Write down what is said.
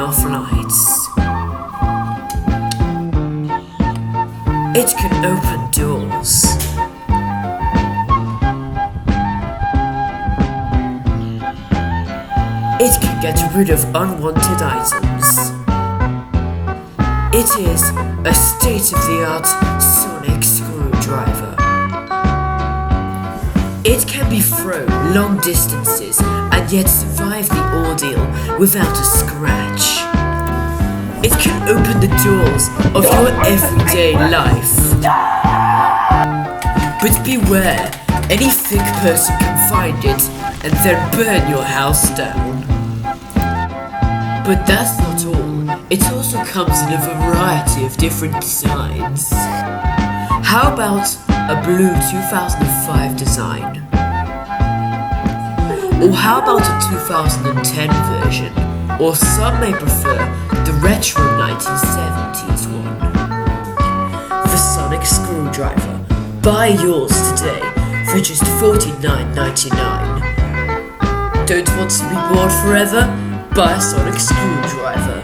off lights. It can open doors. It can get rid of unwanted items. It is a state-of-the-art sonic screwdriver. It can be thrown long distances and yet survive the ordeal without a scratch. It can open the doors of your everyday life. But beware, any thick person can find it and then burn your house down. But that's not all. It also comes in a variety of different designs. How about a blue 2005 design? Or how about a 2010 version? Or some may prefer the retro 1970s one. The sonic screwdriver. Buy yours today for just $49.99. Don't want to be bored forever? Buy a sonic screwdriver.